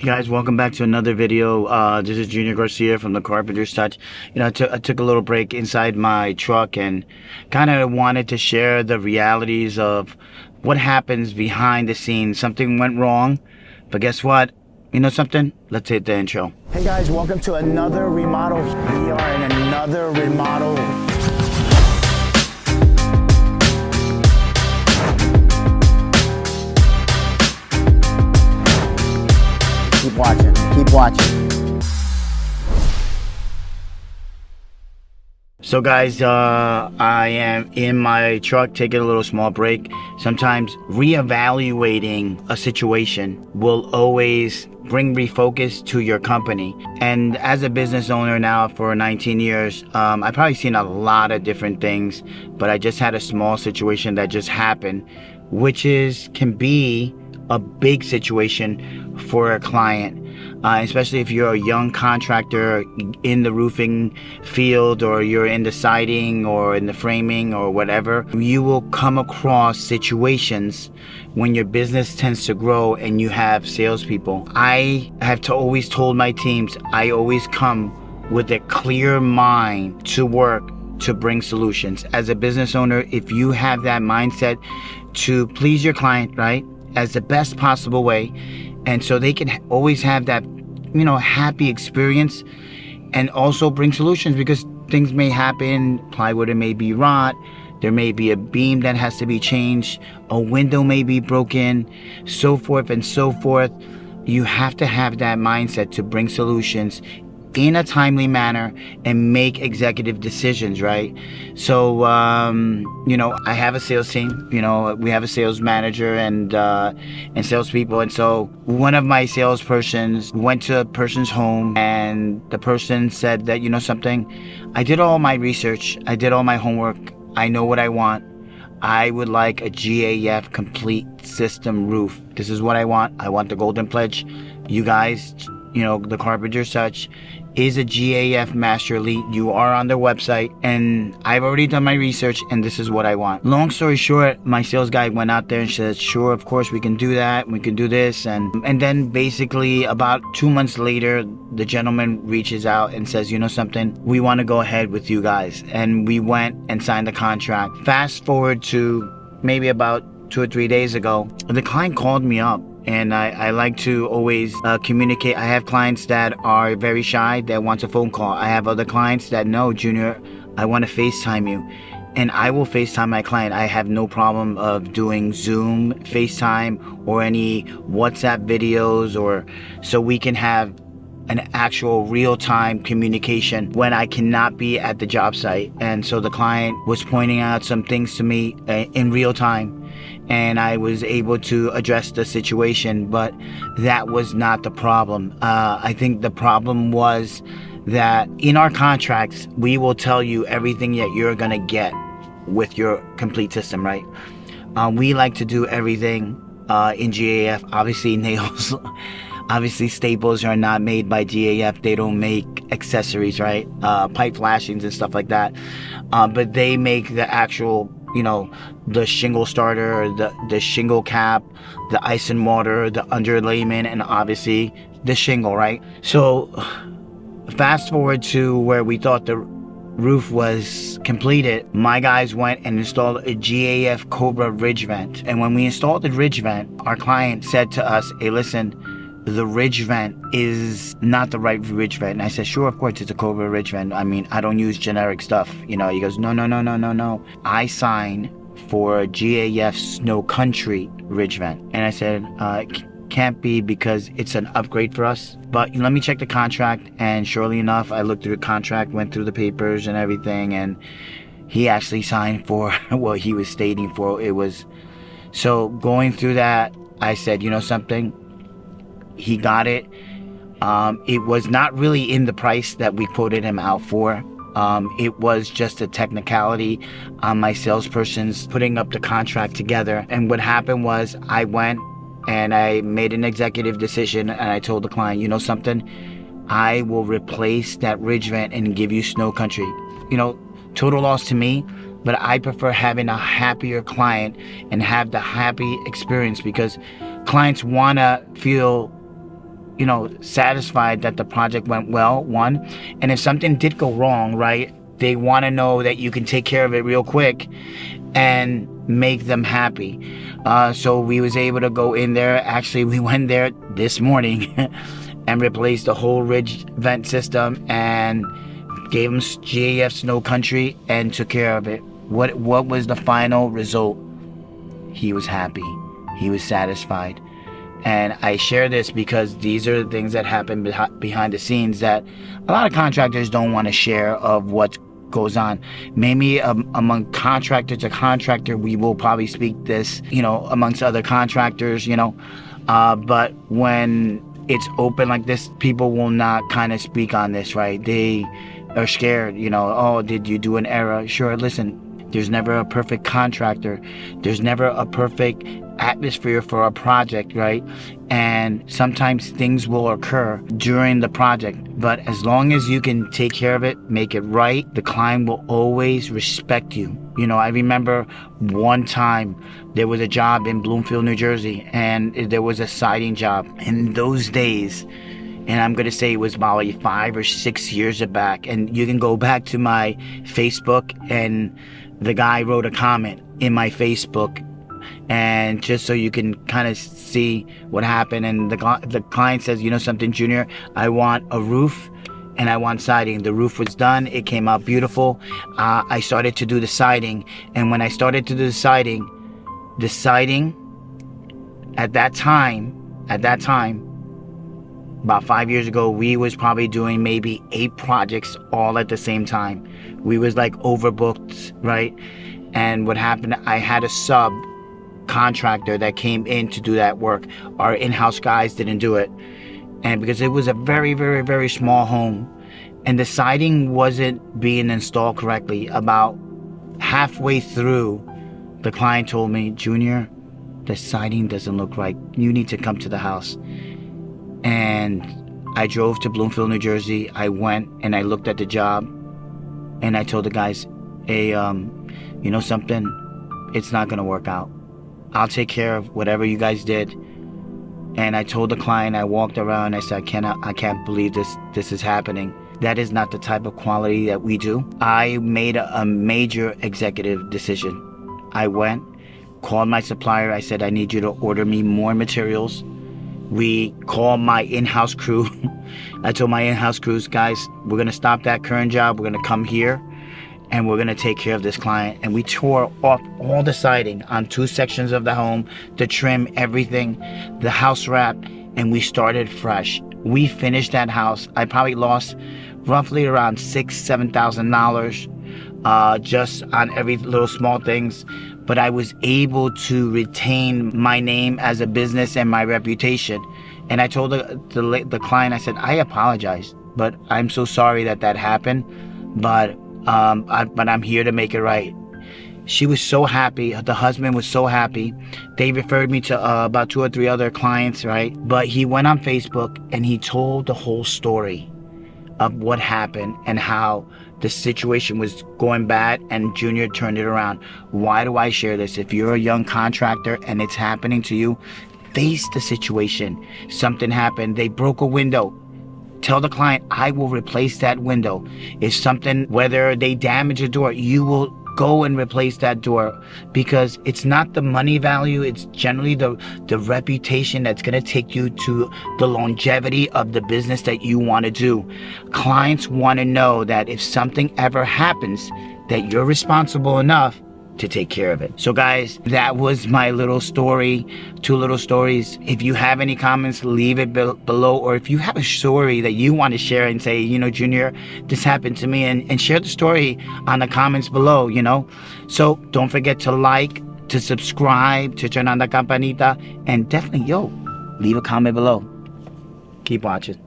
Hey guys, welcome back to another video. This is Junior Garcia from the Carpenter's Touch. I took a little break inside my truck and kind of wanted to share the realities of what happens behind the scenes. Something went wrong, but guess what? You know something? Let's hit the intro. Hey guys, welcome to another remodel. We are in another remodel. Keep watching. So guys, I am in my truck taking a little small break. Sometimes reevaluating a situation will always bring refocus to your company. And as a business owner now for 19 years, I've probably seen a lot of different things, but I just had a small situation that just happened, which can be a big situation for a client. Especially if you're a young contractor in the roofing field, or you're in the siding or in the framing or whatever, you will come across situations when your business tends to grow and you have salespeople. I have always told my teams, I always come with a clear mind to work to bring solutions. As a business owner, if you have that mindset to please your client, right, as the best possible way, and so they can always have that, happy experience, and also bring solutions, because things may happen. Plywood may be rot, there may be a beam that has to be changed, a window may be broken, so forth and so forth. You have to have that mindset to bring solutions in a timely manner and make executive decisions, right? So, I have a sales team, we have a sales manager and salespeople. And so one of my salespersons went to a person's home, and the person said that, something, I did all my research, I did all my homework, I know what I want. I would like a GAF complete system roof. This is what I want. I want the golden pledge. You guys, the Carpenter's Touch is a GAF Master Elite. You are on their website, and I've already done my research, and this is what I want. Long story short, my sales guy went out there and said, sure, of course, we can do that, we can do this. And then basically about 2 months later, the gentleman reaches out and says, something, we want to go ahead with you guys. And we went and signed the contract. Fast forward to maybe about 2 or 3 days ago, the client called me up. And I like to always communicate. I have clients that are very shy, that want a phone call. I have other clients that, no, Junior, I want to FaceTime you. And I will FaceTime my client. I have no problem of doing Zoom, FaceTime, or any WhatsApp videos, or so we can have an actual real-time communication when I cannot be at the job site. And so the client was pointing out some things to me in real time, and I was able to address the situation, but that was not the problem. I think the problem was that in our contracts, we will tell you everything that you're gonna get with your complete system, right? We like to do everything in GAF. Obviously, nails, obviously staples are not made by GAF. They don't make accessories, right? Pipe flashings and stuff like that. But they make the actual, the shingle starter, the shingle cap, the ice and water, the underlayment, and obviously the shingle, right? So fast forward to where we thought the roof was completed, my guys went and installed a GAF Cobra ridge vent. And when we installed the ridge vent, our client said to us, hey, listen, the ridge vent is not the right ridge vent. And I said, sure, of course, it's a Cobra ridge vent. I mean, I don't use generic stuff. He goes, no. I sign for a GAF Snow Country ridge vent. And I said, can't be, because it's an upgrade for us. But let me check the contract. And surely enough, I looked through the contract, went through the papers and everything, and he actually signed for what he was stating for. It was, so going through that, I said, something, he got it. It was not really in the price that we quoted him out for. It was just a technicality on my salesperson's putting up the contract together. And what happened was, I went and I made an executive decision, and I told the client, something, I will replace that ridge vent and give you Snow Country. Total loss to me, but I prefer having a happier client and have the happy experience, because clients want to feel satisfied that the project went well, one. And if something did go wrong, right, they want to know that you can take care of it real quick and make them happy. So we was able to go in there. Actually, we went there this morning and replaced the whole ridge vent system and gave him GAF Snow Country and took care of it. What was the final result? He was happy. He was satisfied. And I share this because these are the things that happen behind the scenes that a lot of contractors don't want to share of what goes on. Maybe among contractor to contractor, we will probably speak this, amongst other contractors, but when it's open like this, people will not kind of speak on this, right? They are scared, oh, did you do an error? Sure, listen, there's never a perfect contractor. There's never a perfect atmosphere for a project, right? And sometimes things will occur during the project, but as long as you can take care of it, make it right, the client will always respect you. I remember one time there was a job in Bloomfield, New Jersey, and there was a siding job. In those days, and I'm going to say it was probably 5 or 6 years back, and you can go back to my Facebook, and the guy wrote a comment in my Facebook, and just so you can kind of see what happened. And the client says, something, Junior, I want a roof and I want siding. The roof was done. It came out beautiful. I started to do the siding. And when I started to do the siding at that time, about 5 years ago, we was probably doing maybe 8 projects all at the same time. We was like overbooked, right? And what happened, I had a sub contractor that came in to do that work. Our in-house guys didn't do it. And because it was a very, very, very small home, and the siding wasn't being installed correctly, about halfway through, the client told me, Junior, the siding doesn't look right. You need to come to the house. And I drove to Bloomfield, New Jersey. I went and I looked at the job, and I told the guys, hey, something, it's not gonna work out. I'll take care of whatever you guys did. And I told the client, I walked around, I said, I can't believe this is happening. That is not the type of quality that we do. I made a major executive decision. I went, called my supplier, I said, I need you to order me more materials. We called my in-house crew. I told my in-house crews, guys, we're gonna stop that current job, we're gonna come here, and we're gonna take care of this client. And we tore off all the siding on 2 sections of the home, the trim, everything, the house wrap, and we started fresh. We finished that house. I probably lost roughly around $6,000-7,000 just on every little small things. But I was able to retain my name as a business and my reputation. And I told the client, I said, I apologize, but I'm so sorry that happened. But I'm here to make it right. She was so happy. The husband was so happy. They referred me to about 2 or 3 other clients, right? But he went on Facebook and he told the whole story of what happened and how the situation was going bad, and Junior turned it around. Why do I share this? If you're a young contractor and it's happening to you, face the situation. Something happened. They broke a window. Tell the client, I will replace that window. If something, whether they damage a door, you will go and replace that door, because it's not the money value, it's generally the reputation that's going to take you to the longevity of the business that you want to do. Clients want to know that if something ever happens, that you're responsible enough to take care of it. So guys, that was my little story, 2 little stories. If you have any comments, leave it below, or if you have a story that you want to share and say, Junior, this happened to me, and share the story on the comments below, So don't forget to like, to subscribe, to turn on the campanita, and definitely, leave a comment below. Keep watching.